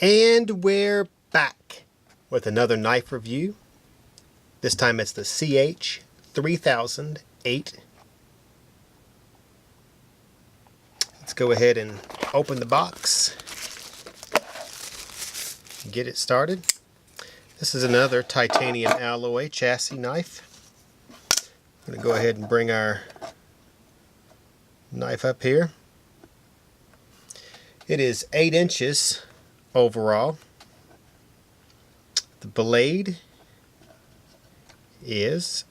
And we're back with another knife review. This time it's the CH3008. Let's go ahead and open the box and get it started. This is another titanium alloy chassis knife. I'm going to go ahead and bring our knife up here. It is 8 inches overall. The blade is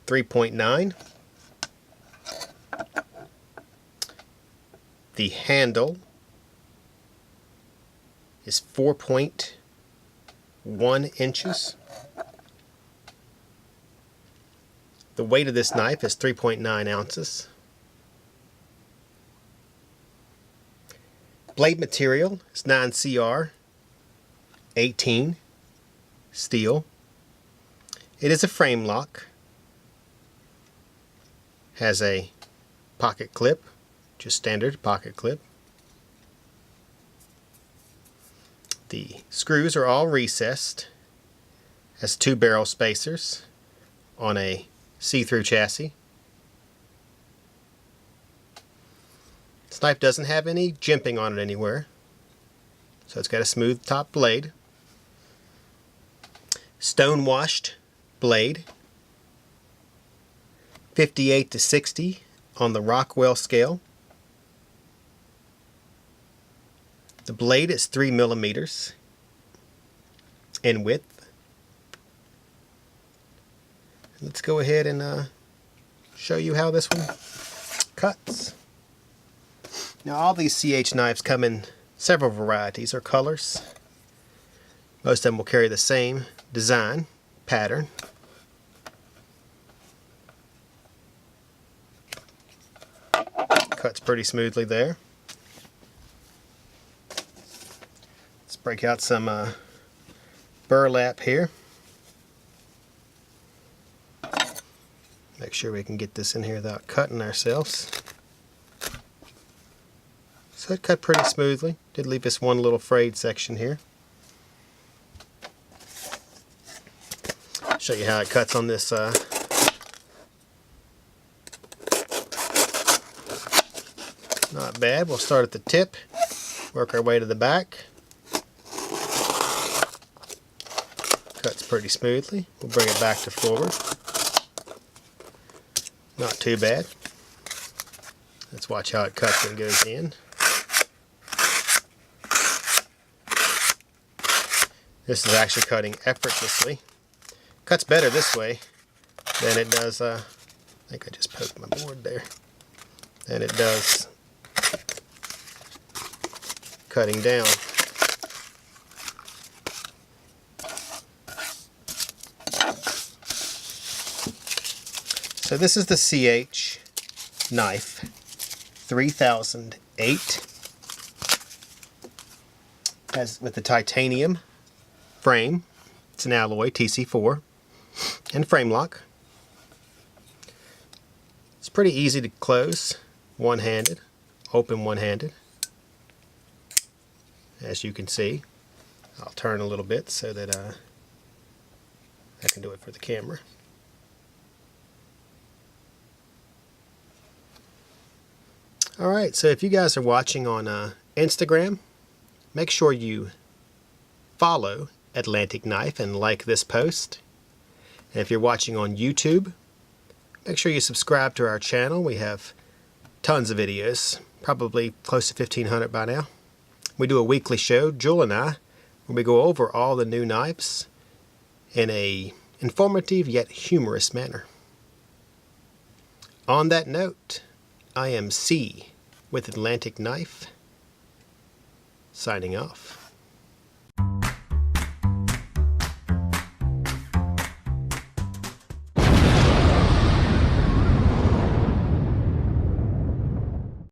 3.9. The handle is 4.1 inches. The weight of this knife is 3.9 ounces. Blade material is 9CR 18 steel. It is a frame lock. Has a pocket clip, just standard pocket clip. The screws are all recessed. Has 2 barrel spacers on a see-through chassis. This knife doesn't have any jimping on it anywhere, so it's got a smooth top blade. Stone washed blade, 58 to 60 on the Rockwell scale. The blade is 3 millimeters in width. Let's go ahead and show you how this one cuts. Now all these CH knives come in several varieties or colors. Most of them will carry the same design pattern. Cuts pretty smoothly there. Let's break out some burlap here. Make sure we can get this in here without cutting ourselves. So it cut pretty smoothly. Did leave us one little frayed section here. Show you how it cuts on this not bad. We'll start at the tip, work our way to the back. Cuts pretty smoothly. We'll bring it back to forward. Not too bad. Let's watch how it cuts and goes in. This is actually cutting effortlessly. Cuts better this way than it does, I think I just poked my board there, than it does cutting down. So this is the CH knife 3008. Has with the titanium frame. It's an alloy TC4 and frame lock. It's pretty easy to close one-handed, open one-handed. As you can see, I'll turn a little bit so that I can do it for the camera. Alright, so if you guys are watching on Instagram, make sure you follow Atlantic Knife and like this post. And if you're watching on YouTube, make sure you subscribe to our channel. We have tons of videos, probably close to 1,500 by now. We do a weekly show, Jewel and I, where we go over all the new knives in a informative yet humorous manner. On that note, I am C with Atlantic Knife, signing off.